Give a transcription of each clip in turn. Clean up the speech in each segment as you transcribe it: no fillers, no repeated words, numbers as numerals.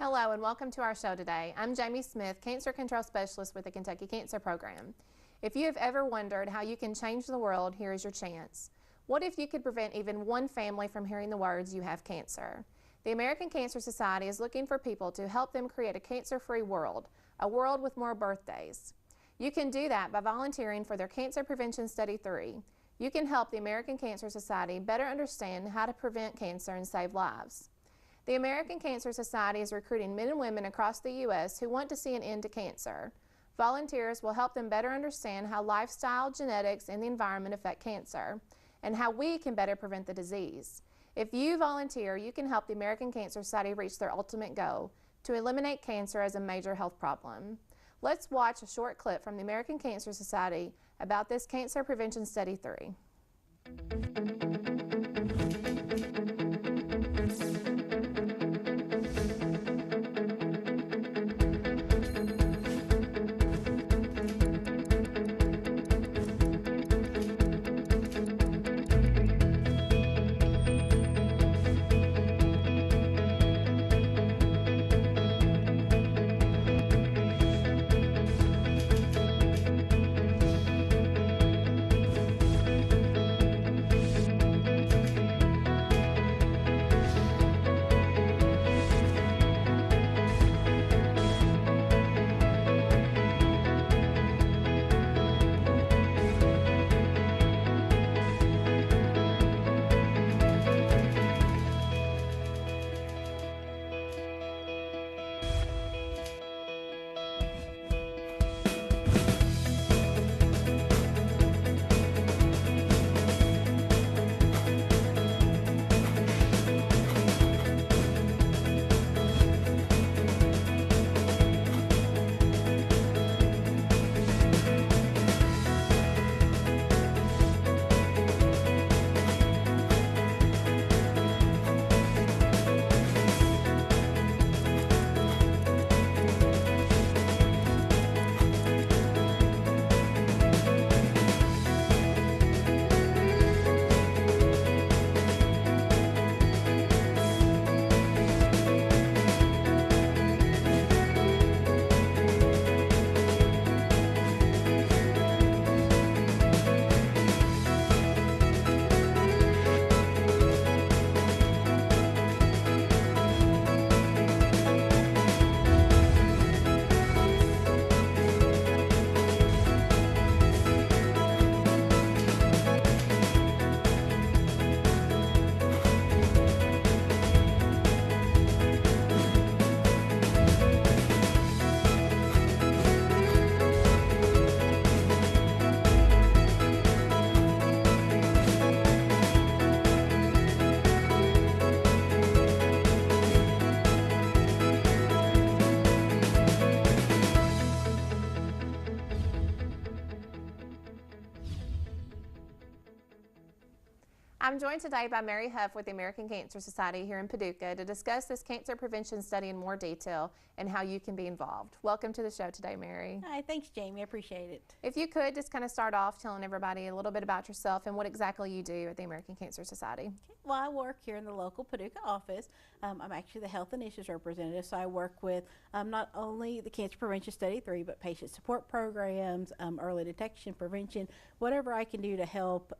Hello and welcome to our show today. I'm Jamie Smith, Cancer Control Specialist with the Kentucky Cancer Program. If you have ever wondered how you can change the world, here is your chance. What if you could prevent even one family from hearing the words, "You have cancer"? The American Cancer Society is looking for people to help them create a cancer-free world, a world with more birthdays. You can do that by volunteering for their Cancer Prevention Study 3. You can help the American Cancer Society better understand how to prevent cancer and save lives. The American Cancer Society is recruiting men and women across the U.S. who want to see an end to cancer. Volunteers will help them better understand how lifestyle, genetics, and the environment affect cancer, and how we can better prevent the disease. If you volunteer, you can help the American Cancer Society reach their ultimate goal, to eliminate cancer as a major health problem. Let's watch a short clip from the American Cancer Society about this Cancer Prevention Study 3. I'm joined today by Mary Huff with the American Cancer Society here in Paducah to discuss this cancer prevention study in more detail and how you can be involved. Welcome to the show today, Mary. Hi, thanks, Jamie. I appreciate it. If you could just kind of start off telling everybody a little bit about yourself and what exactly you do at the American Cancer Society. Okay. Well, I work here in the local Paducah office. I'm actually the Health Initiatives Representative, so I work with not only the Cancer Prevention Study 3, but patient support programs, early detection, prevention, whatever I can do to help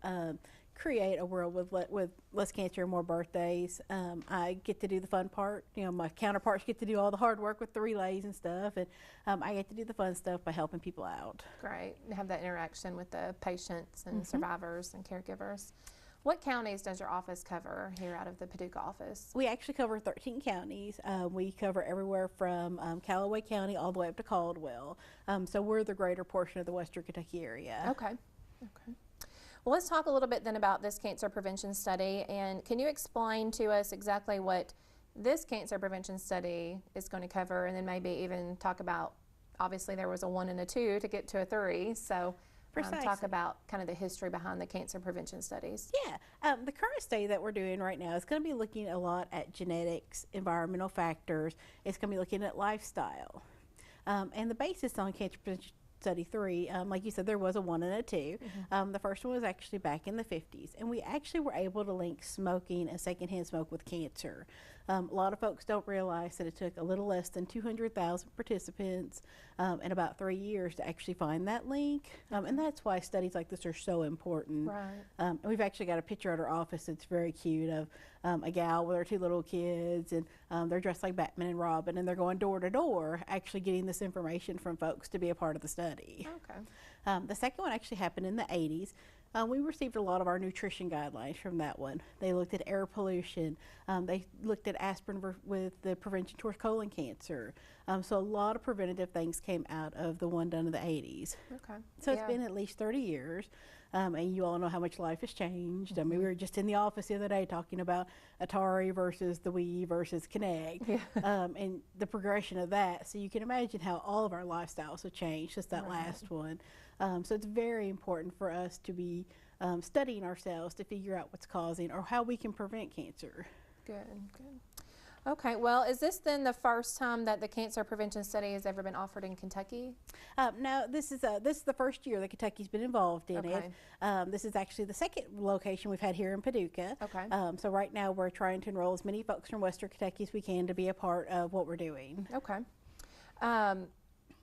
create a world with less cancer and more birthdays. I get to do the fun part. You know, my counterparts get to do all the hard work with the relays and stuff, and I get to do the fun stuff by helping people out. Great. Have that interaction with the patients and survivors and caregivers. What counties does your office cover here out of the Paducah office? We actually cover 13 counties. We cover everywhere from Callaway County all the way up to Caldwell. So we're the greater portion of the Western Kentucky area. Okay. Okay. Well, let's talk a little bit then about this cancer prevention study, and can you explain to us exactly what this cancer prevention study is going to cover, and then maybe even talk about, obviously there was a 1 and a 2 to get to a 3, so talk about kind of the history behind the cancer prevention studies. Yeah, the current study that we're doing right now is going to be looking a lot at genetics, environmental factors. It's going to be looking at lifestyle. And the basis on Cancer Prevention Study 3, like you said, there was a 1 and a 2. The first one was actually back in the 50s, and we actually were able to link smoking and secondhand smoke with cancer. A lot of folks don't realize that it took a little less than 200,000 participants in about 3 years to actually find that link. And that's why studies like this are so important. Right. And we've actually got a picture at our office that's very cute of a gal with her 2 little kids, and they're dressed like Batman and Robin, and they're going door to door actually getting this information from folks to be a part of the study. Okay. The second one actually happened in the 80s. We received a lot of our nutrition guidelines from that one. They looked at air pollution. They looked at aspirin with the prevention towards colon cancer. So a lot of preventative things came out of the one done in the 80s. Okay. So it's been at least 30 years. And you all know how much life has changed. I mean, we were just in the office the other day talking about Atari versus the Wii versus Kinect, and the progression of that. So you can imagine how all of our lifestyles have changed since that last one. So it's very important for us to be studying ourselves to figure out what's causing or how we can prevent cancer. Good, good. Okay, well, is this then the first time that the cancer prevention study has ever been offered in Kentucky? No, this is the first year that Kentucky's been involved in it. This is actually the second location we've had here in Paducah. Okay. So right now we're trying to enroll as many folks from Western Kentucky as we can to be a part of what we're doing. Okay.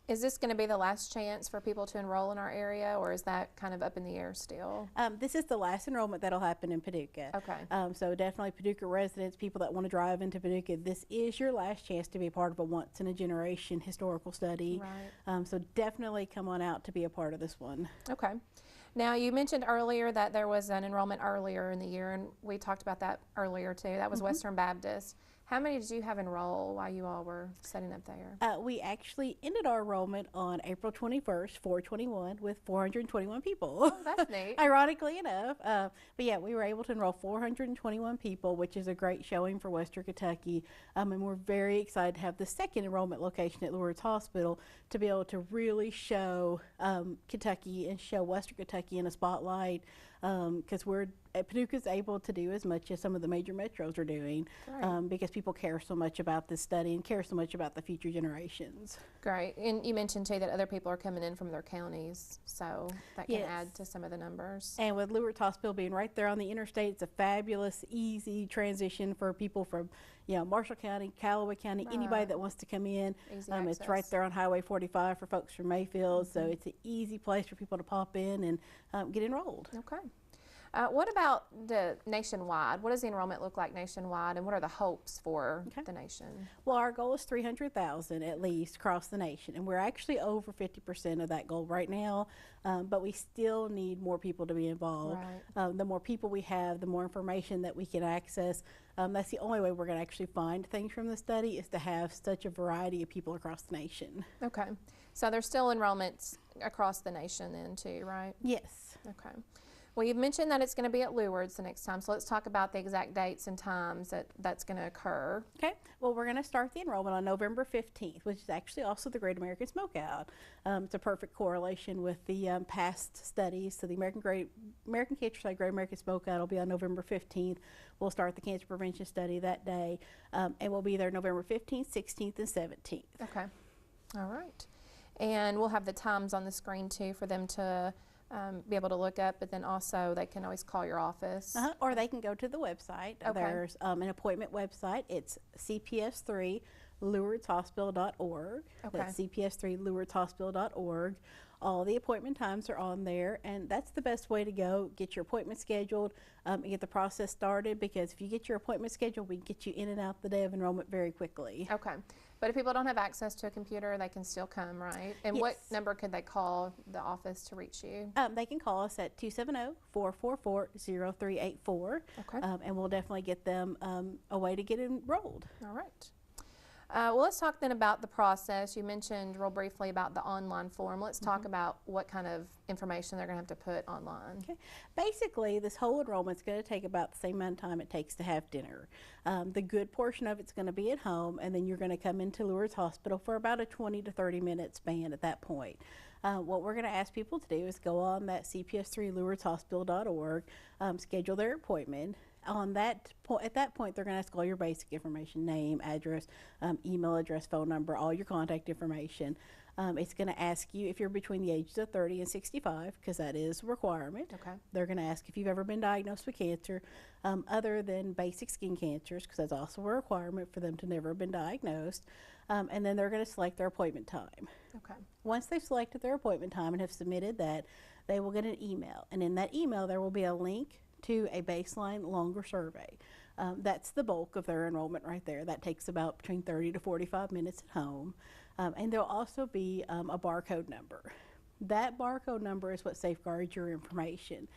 Is this going to be the last chance for people to enroll in our area, or is that kind of up in the air still? This is the last enrollment that'll happen in Paducah. Okay. So definitely Paducah residents, people that want to drive into Paducah, this is your last chance to be a part of a once-in-a-generation historical study. Right. So definitely come on out to be a part of this one. Okay. Now, you mentioned earlier that there was an enrollment earlier in the year, and we talked about that earlier too. That was Western Baptist. How many did you have enroll while you all were setting up there? We actually ended our enrollment on April 21st, 4/21, with 421 people. Oh, that's neat. Ironically enough. But yeah, we were able to enroll 421 people, which is a great showing for Western Kentucky. And we're very excited to have the second enrollment location at Lourdes Hospital to be able to really show Kentucky and show Western Kentucky in a spotlight, because Paducah's able to do as much as some of the major metros are doing, because people care so much about this study and care so much about the future generations. Great. And you mentioned too that other people are coming in from their counties, so that can add to some of the numbers. And with Lourdes Hospital being right there on the interstate, it's a fabulous, easy transition for people from Marshall County, Callaway County, anybody that wants to come in. It's right there on Highway 45 for folks from Mayfield, so it's an easy place for people to pop in and get enrolled. Okay. What about the nationwide? What does the enrollment look like nationwide, and what are the hopes for the nation? Well, our goal is 300,000 at least across the nation, and we're actually over 50% of that goal right now, but we still need more people to be involved. The more people we have, the more information that we can access. That's the only way we're going to actually find things from the study, is to have such a variety of people across the nation. Okay. So there's still enrollments across the nation then too, right? Yes. Okay. Well, you've mentioned that it's going to be at Lourdes the next time, so let's talk about the exact dates and times that's going to occur. Okay. Well, we're going to start the enrollment on November 15th, which is actually also the Great American Smokeout. It's a perfect correlation with the past studies. So the American Cancer Study Great American Smokeout will be on November 15th. We'll start the cancer prevention study that day, and we'll be there November 15th, 16th, and 17th. Okay. All right. And we'll have the times on the screen too for them to be able to look up, but then also they can always call your office. Or they can go to the website. There's an appointment website. It's cps3lourdeshospital.org. That's cps3lourdeshospital.org. All the appointment times are on there, and that's the best way to go. Get your appointment scheduled and get the process started, because if you get your appointment scheduled, we can get you in and out the day of enrollment very quickly. Okay. But if people don't have access to a computer, they can still come, right? And what number could they call the office to reach you? They can call us at 270-444-0384, and we'll definitely get them a way to get enrolled. All right. Well, let's talk then about the process. You mentioned real briefly about the online form. Let's talk about what kind of information they're going to have to put online. Okay. Basically, this whole enrollment's going to take about the same amount of time it takes to have dinner. The good portion of it's going to be at home, and then you're going to come into Lourdes Hospital for about a 20 to 30 minute span at that point. What we're going to ask people to do is go on that cps3lourdeshospital.org, schedule their appointment. At that point, they're going to ask all your basic information: name, address, email address, phone number, all your contact information. It's going to ask you if you're between the ages of 30 and 65, because that is a requirement. Okay. They're going to ask if you've ever been diagnosed with cancer, other than basic skin cancers, because that's also a requirement for them to never have been diagnosed. And then they're going to select their appointment time. Okay. Once they've selected their appointment time and have submitted that, they will get an email. And in that email, there will be a link to a baseline longer survey. That's the bulk of their enrollment right there. That takes about between 30 to 45 minutes at home. And there'll also be a barcode number. That barcode number is what safeguards your information.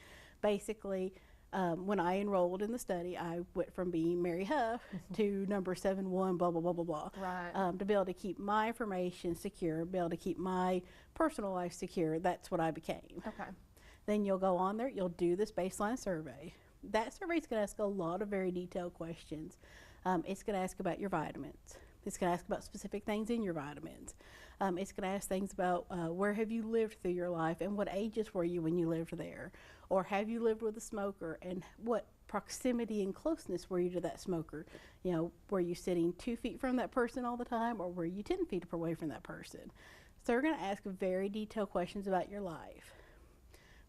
Basically, when I enrolled in the study, I went from being Mary Huff to number 71, blah, blah, blah, blah, blah. Right. To be able to keep my information secure, be able to keep my personal life secure, that's what I became. Okay. Then you'll go on there, you'll do this baseline survey. That survey is going to ask a lot of very detailed questions. It's going to ask about your vitamins. It's going to ask about specific things in your vitamins. It's going to ask things about where have you lived through your life and what ages were you when you lived there? Or have you lived with a smoker and what proximity and closeness were you to that smoker? You know, were you sitting 2 feet from that person all the time, or were you 10 feet away from that person? So they're going to ask very detailed questions about your life.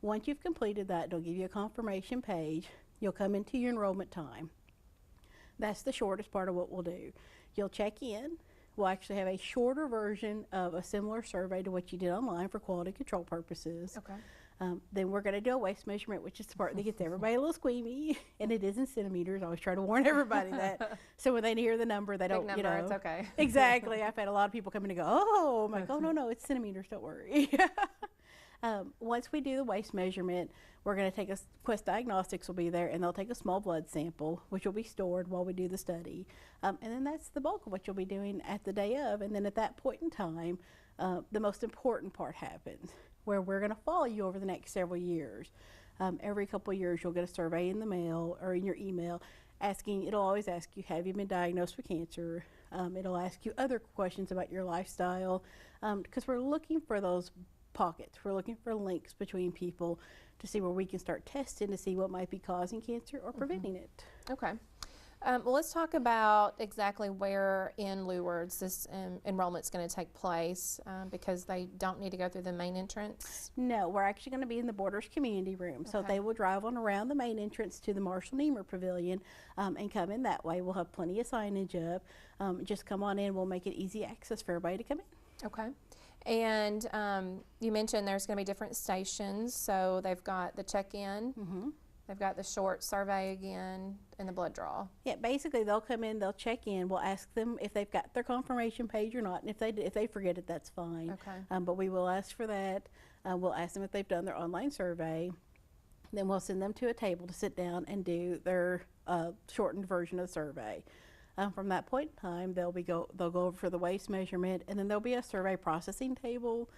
Once you've completed that, they'll give you a confirmation page. You'll come into your enrollment time. That's the shortest part of what we'll do. You'll check in. We'll actually have a shorter version of a similar survey to what you did online for quality control purposes. Okay. Then we're going to do a waist measurement, which is the part that gets everybody a little squeamy, and it is in centimeters. I always try to warn everybody that, so when they hear the number, they don't, Big number, it's okay. Exactly. I've had a lot of people come in and go, oh, I'm like, oh, no, it's centimeters, don't worry. Once we do the waist measurement, we're going to take Quest Diagnostics will be there, and they'll take a small blood sample, which will be stored while we do the study. And then that's the bulk of what you'll be doing at the day of. And then at that point in time, the most important part happens, where we're going to follow you over the next several years. Every couple of years, you'll get a survey in the mail or in your email asking, it'll always ask you, have you been diagnosed with cancer? It'll ask you other questions about your lifestyle, because we're looking for those pockets. We're looking for links between people to see where we can start testing to see what might be causing cancer or preventing it. Okay. Well, let's talk about exactly where in Lewards this enrollment is going to take place, because they don't need to go through the main entrance. No, we're actually going to be in the Borders Community Room. So Okay. they will drive on around the main entrance to the Marshall Niemer Pavilion and come in that way. We'll have plenty of signage up. Just come on in. We'll make it easy access for everybody to come in. Okay. And you mentioned there's going to be different stations. So they've got the check-in, they've got the short survey again, and the blood draw. Yeah, basically they'll come in, they'll check in. We'll ask them if they've got their confirmation page or not, and if they forget it, that's fine. Okay. But we will ask for that. We'll ask them if they've done their online survey. Then we'll send them to a table to sit down and do their shortened version of the survey. From that point in time, they'll go over for the waist measurement, and then there'll be a survey processing table,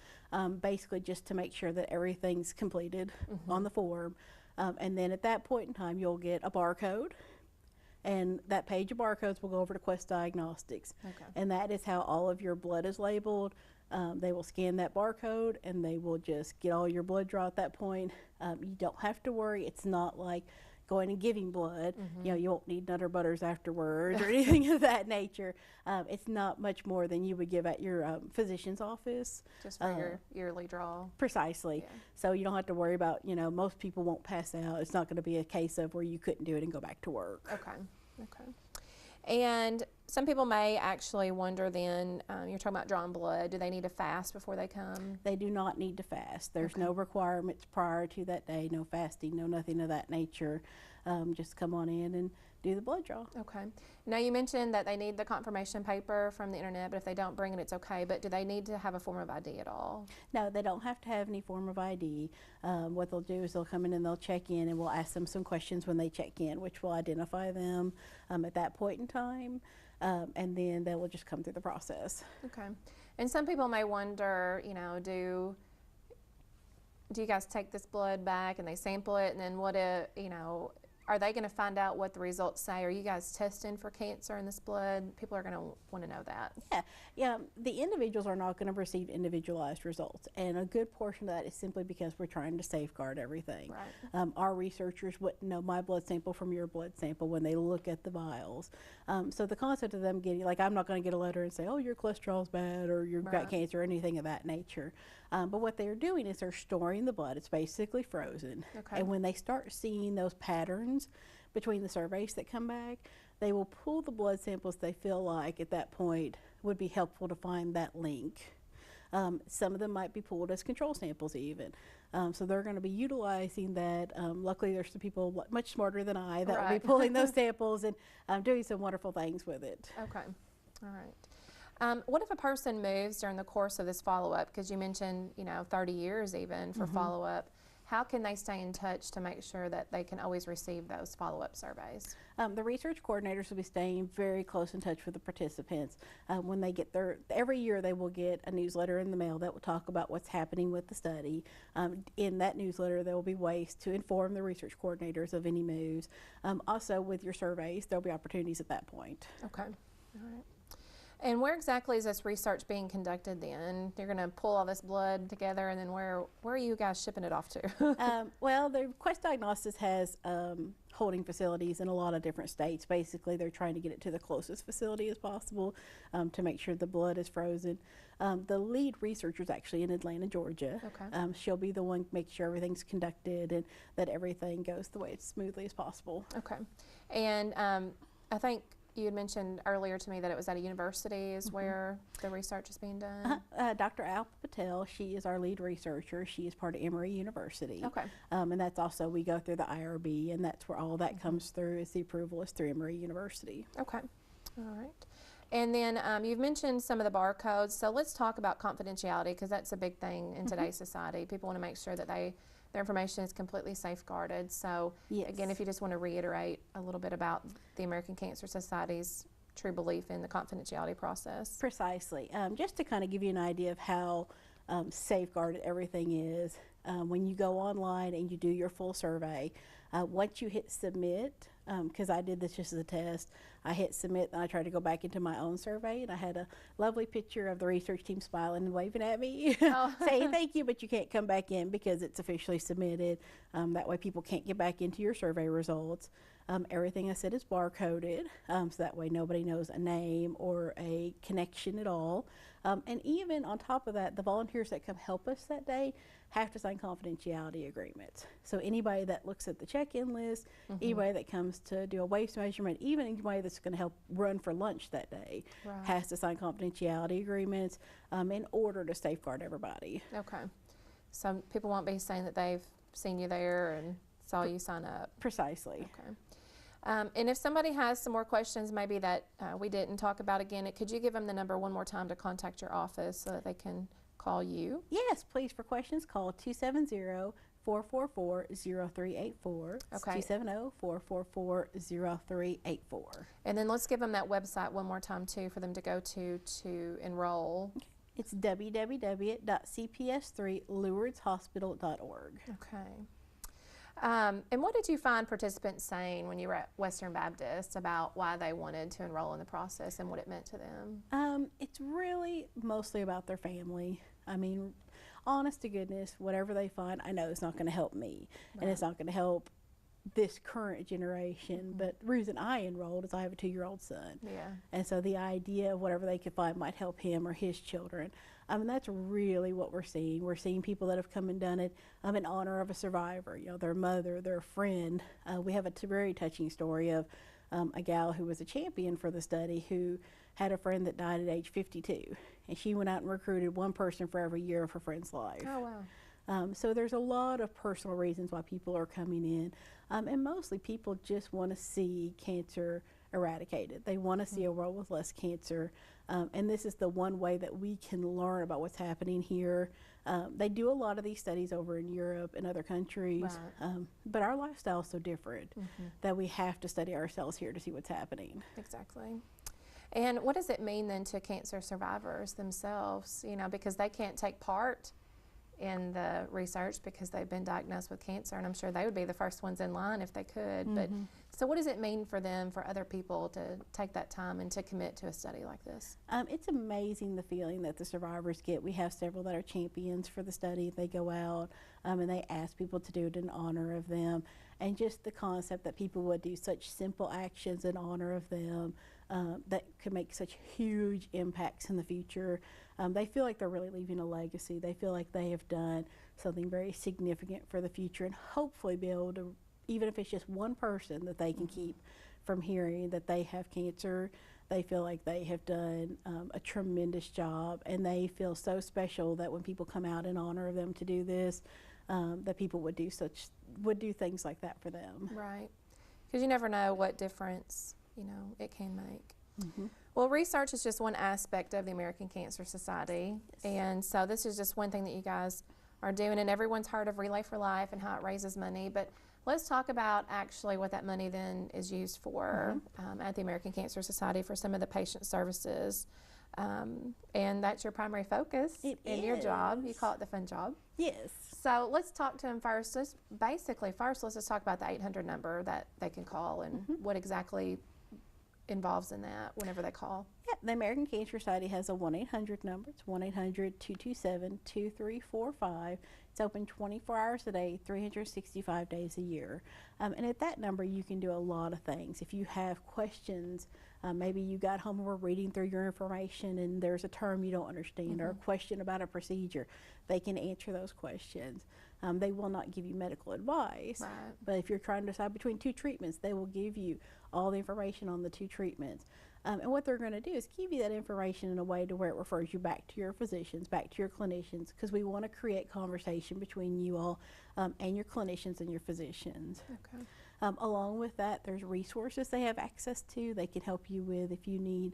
basically just to make sure that everything's completed on the form. And then at that point in time, you'll get a barcode, and that page of barcodes will go over to Quest Diagnostics. Okay. And that is how all of your blood is labeled. They will scan that barcode, and they will just get all your blood draw at that point. You don't have to worry. It's not like going and giving blood. You know, you won't need Nutter Butters afterwards or anything of that nature. It's not much more than you would give at your physician's office. Just for your yearly draw. Precisely. Yeah. So you don't have to worry about, you know, most people won't pass out. It's not going to be a case of where you couldn't do it and go back to work. Okay. Okay. And some people may actually wonder then, you're talking about drawing blood, do they need to fast before they come? They do not need to fast. There's Okay. no requirements prior to that day, no fasting, no nothing of that nature. Just come on in and do the blood draw. Okay. Now you mentioned that they need the confirmation paper from the internet, but if they don't bring it, it's okay. But do they need to have a form of ID at all? No, they don't have to have any form of ID. What they'll do is they'll come in and they'll check in, and we'll ask them some questions when they check in, which will identify them at that point in time, and then they will just come through the process. Okay. And some people may wonder, you know, do you guys take this blood back and they sample it, and then what if, you know, are they going to find out what the results say? Are you guys testing for cancer in this blood? People are going to want to know that. Yeah. The individuals are not going to receive individualized results, and a good portion of that is simply because we're trying to safeguard everything. Right. Our researchers wouldn't know my blood sample from your blood sample when they look at the vials. So the concept of them getting, like, I'm not going to get a letter and say, oh, your cholesterol's bad or you've got cancer or anything of that nature. But what they're doing is they're storing the blood. It's basically frozen. Okay. And when they start seeing those patterns between the surveys that come back, they will pull the blood samples they feel like at that point would be helpful to find that link. Some of them might be pulled as control samples even. So they're going to be utilizing that. Luckily, there's some people much smarter than I that will be pulling those samples and doing some wonderful things with it. Okay. All right. What if a person moves during the course of this follow-up? Because you mentioned, 30 years even for follow-up. How can they stay in touch to make sure that they can always receive those follow-up surveys? The research coordinators will be staying very close in touch with the participants. When they get every year they will get a newsletter in the mail that will talk about what's happening with the study. In that newsletter there will be ways to inform the research coordinators of any moves. Also with your surveys there will be opportunities at that point. Okay. All right. And where exactly is this research being conducted then? You're going to pull all this blood together, and then where are you guys shipping it off to? Well, the Quest Diagnostics has holding facilities in a lot of different states. Basically, they're trying to get it to the closest facility as possible to make sure the blood is frozen. The lead researcher is actually in Atlanta, Georgia. Okay. She'll be the one to make sure everything's conducted and that everything goes the way as smoothly as possible. Okay. And I think you had mentioned earlier to me that it was at a university is where the research is being done. Dr. Alpa Patel, she is our lead researcher. She is part of Emory University. Okay. And that's also, we go through the IRB, and that's where all that comes through, is the approval is through Emory University. Okay. All right. And then you've mentioned some of the barcodes, so let's talk about confidentiality, because that's a big thing in today's society. People want to make sure that their information is completely safeguarded. So again, if you just want to reiterate a little bit about the American Cancer Society's true belief in the confidentiality process. Precisely. Just to kind of give you an idea of how safeguarded everything is, when you go online and you do your full survey, once you hit submit, because I did this just as a test, I hit submit and I tried to go back into my own survey, and I had a lovely picture of the research team smiling and waving at me, saying thank you, but you can't come back in because it's officially submitted. That way people can't get back into your survey results. Everything I said is barcoded, so that way nobody knows a name or a connection at all. And even on top of that, the volunteers that come help us that day have to sign confidentiality agreements. So anybody that looks at the check-in list, anybody that comes to do a waist measurement, even anybody that's going to help run for lunch that day has to sign confidentiality agreements in order to safeguard everybody. Okay. So people won't be saying that they've seen you there and saw you sign up. Precisely. Okay. And if somebody has some more questions maybe that we didn't talk about again, could you give them the number one more time to contact your office so that they can call you? Yes, please. For questions, call 270-444-0384. Okay. 270-444-0384. And then let's give them that website one more time too for them to go to enroll. Okay. It's www.cps3lewardshospital.org. Okay. And what did you find participants saying when you were at Western Baptist about why they wanted to enroll in the process and what it meant to them? It's really mostly about their family. I mean, honest to goodness, whatever they find, I know it's not going to help me, and it's not going to help this current generation. But the reason I enrolled is I have a 2-year-old son. Yeah. And so the idea of whatever they could find might help him or his children. And that's really what we're seeing. We're seeing people that have come and done it in honor of a survivor, their mother, their friend. We have a very touching story of a gal who was a champion for the study who had a friend that died at age 52. And she went out and recruited one person for every year of her friend's life. Oh, wow. So there's a lot of personal reasons why people are coming in. And mostly people just want to see cancer eradicated. They want to see a world with less cancer. And this is the one way that we can learn about what's happening here. They do a lot of these studies over in Europe and other countries, but our lifestyle is so different that we have to study ourselves here to see what's happening. Exactly. And what does it mean then to cancer survivors themselves, because they can't take part in the research because they've been diagnosed with cancer, and I'm sure they would be the first ones in line if they could. But so what does it mean for them, for other people, to take that time and to commit to a study like this? It's amazing the feeling that the survivors get. We have several that are champions for the study. They go out and they ask people to do it in honor of them. And just the concept that people would do such simple actions in honor of them that could make such huge impacts in the future. They feel like they're really leaving a legacy. They feel like they have done something very significant for the future, and hopefully be able to, even if it's just one person that they can keep from hearing that they have cancer, they feel like they have done a tremendous job, and they feel so special that when people come out in honor of them to do this, that people would do things like that for them. Right, because you never know what difference it can make. Well, research is just one aspect of the American Cancer Society, and so this is just one thing that you guys are doing, and everyone's heard of Relay for Life and how it raises money, but let's talk about actually what that money then is used for at the American Cancer Society for some of the patient services, and that's your primary focus in your job. You call it the fun job. Yes. So let's talk to them first. Let's just talk about the 800 number that they can call and what exactly involves in that whenever they call. Yeah, the American Cancer Society has a 1-800 number. It's 1-800-227-2345. It's open 24 hours a day, 365 days a year. And at that number, you can do a lot of things. If you have questions, maybe you got home and were reading through your information and there's a term you don't understand or a question about a procedure, they can answer those questions. They will not give you medical advice, but if you're trying to decide between two treatments, they will give you all the information on the two treatments. And what they're going to do is give you that information in a way to where it refers you back to your physicians, back to your clinicians, because we want to create conversation between you all and your clinicians and your physicians. Okay. Along with that, there's resources they have access to. They can help you with if you need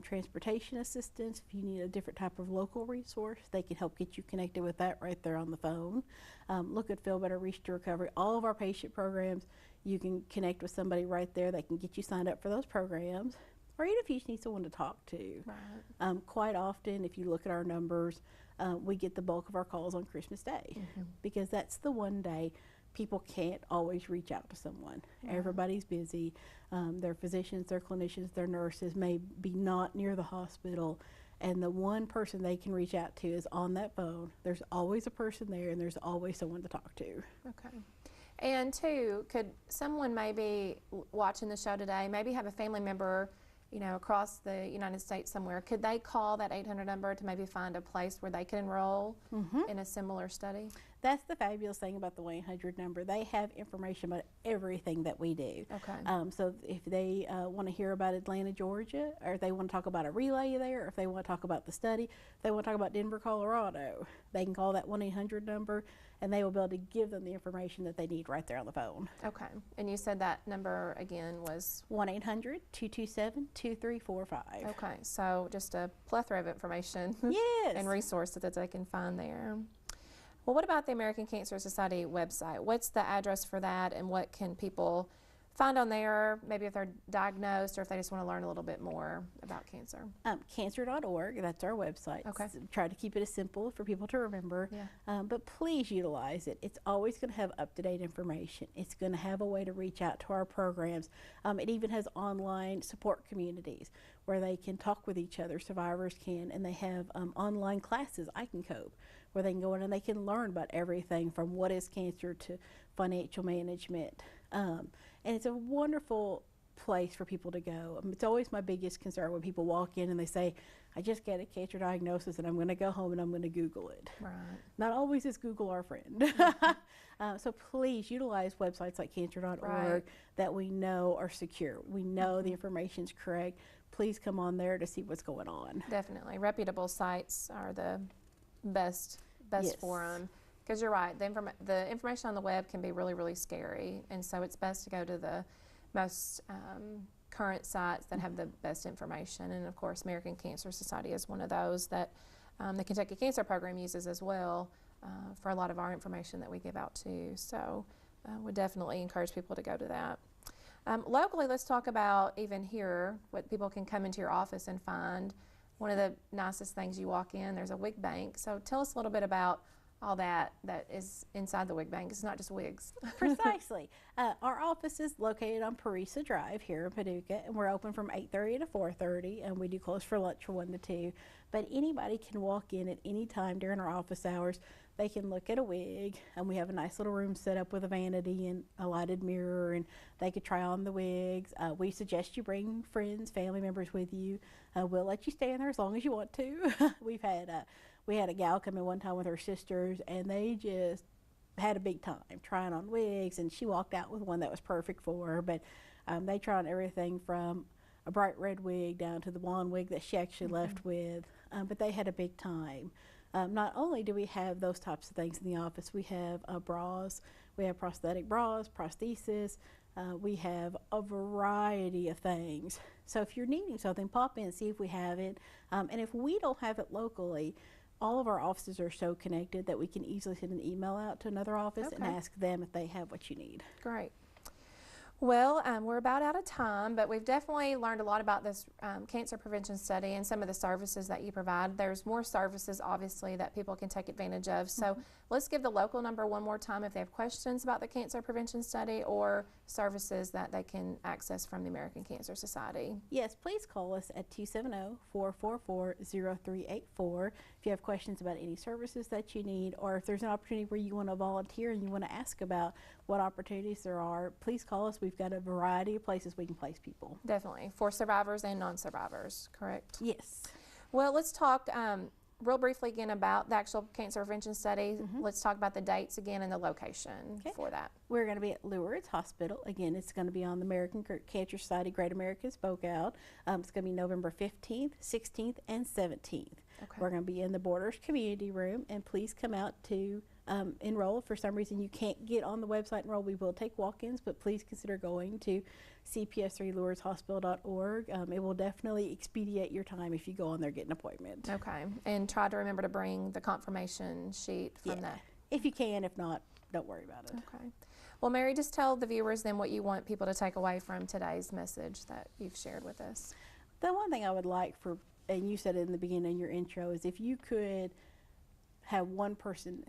transportation assistance, if you need a different type of local resource, they can help get you connected with that right there on the phone. Look at Feel Better, Reach to Recovery. All of our patient programs, you can connect with somebody right there that can get you signed up for those programs. Or even if you just need someone to talk to. Right. Quite often, if you look at our numbers, we get the bulk of our calls on Christmas Day because that's the one day people can't always reach out to someone. Everybody's busy. Their physicians, their clinicians, their nurses may be not near the hospital, and the one person they can reach out to is on that phone. There's always a person there, and there's always someone to talk to. Okay. And two, could someone maybe watching the show today maybe have a family member across the United States somewhere? Could they call that 800 number to maybe find a place where they can enroll in a similar study? That's the fabulous thing about the 1-800 number. They have information about everything that we do. Okay. So if they want to hear about Atlanta, Georgia, or if they want to talk about a relay there, or if they want to talk about the study, if they want to talk about Denver, Colorado, they can call that 1-800 number, and they will be able to give them the information that they need right there on the phone. Okay. And you said that number again was? 1-800-227-2345. Okay. So just a plethora of information and resources that they can find there. Well, what about the American Cancer Society website? What's the address for that, and what can people find on there, maybe if they're diagnosed or if they just want to learn a little bit more about cancer? Cancer.org, that's our website. Okay. Try to keep it as simple for people to remember, but please utilize it. It's always going to have up-to-date information. It's going to have a way to reach out to our programs. It even has online support communities where they can talk with each other, survivors can, and they have online classes, I Can Cope, where they can go in and they can learn about everything from what is cancer to financial management. And it's a wonderful place for people to go. It's always my biggest concern when people walk in and they say, I just got a cancer diagnosis and I'm going to go home and I'm going to Google it. Right. Not always is Google our friend. So please utilize websites like cancer.org that we know are secure. We know the information's correct. Please come on there to see what's going on. Definitely. Reputable sites are the best forum. Because you're right, the information on the web can be really, really scary, and so it's best to go to the most current sites that have the best information. And of course, American Cancer Society is one of those that the Kentucky Cancer Program uses as well for a lot of our information that we give out too. So we definitely encourage people to go to that. Locally, let's talk about even here what people can come into your office and find. One of the nicest things, you walk in, there's a wig bank. So tell us a little bit about all that is inside the wig bank. It's not just wigs. Precisely. Our office is located on Parisa Drive here in Paducah, and we're open from 8:30 to 4:30, and we do close for lunch from 1 to 2. But anybody can walk in at any time during our office hours. They can look at a wig, and we have a nice little room set up with a vanity and a lighted mirror, and they could try on the wigs. We suggest you bring friends, family members with you. We'll let you stay in there as long as you want to. We had a gal come in one time with her sisters, and they just had a big time trying on wigs, and she walked out with one that was perfect for her. But they tried on everything from a bright red wig down to the blonde wig that she actually left with, but they had a big time. Not only do we have those types of things in the office, we have bras, we have prosthetic bras, prosthesis, we have a variety of things. So if you're needing something, pop in and see if we have it. And if we don't have it locally, all of our offices are so connected that we can easily send an email out to another office and ask them if they have what you need. Great. Well, we're about out of time, but we've definitely learned a lot about this cancer prevention study and some of the services that you provide. There's more services, obviously, that people can take advantage of. So let's give the local number one more time if they have questions about the cancer prevention study or services that they can access from the American Cancer Society. Yes, please call us at 270-444-0384 if you have questions about any services that you need, or if there's an opportunity where you want to volunteer and you want to ask about what opportunities there are. Please call us. We've got a variety of places we can place people. Definitely, for survivors and non-survivors, correct? Yes. Well, let's talk real briefly again about the actual cancer prevention study. Let's talk about the dates again and the location for that. We're going to be at Lourdes Hospital. Again, it's going to be on the American Cancer Society Great American Spoke Out. It's going to be November 15th, 16th, and 17th. We're going to be in the Borders Community Room, and please come out to enroll. If for some reason you can't get on the website enroll, we will take walk-ins, but please consider going to cps3lourdeshospital.org. It will definitely expedite your time if you go on there, get an appointment. Okay, and try to remember to bring the confirmation sheet from that. If you can. If not, don't worry about it. Okay. Well, Mary, just tell the viewers then what you want people to take away from today's message that you've shared with us. The one thing I would like for, and you said it in the beginning of your intro, is if you could have one person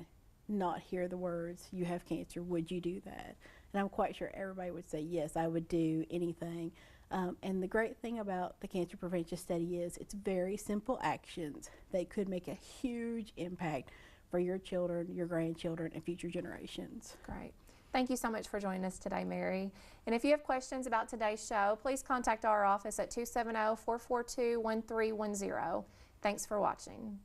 not hear the words, "you have cancer," would you do that? And I'm quite sure everybody would say, yes, I would do anything. And the great thing about the cancer prevention study is it's very simple actions that could make a huge impact for your children, your grandchildren, and future generations. Great. Thank you so much for joining us today, Mary. And if you have questions about today's show, please contact our office at 270-442-1310. Thanks for watching.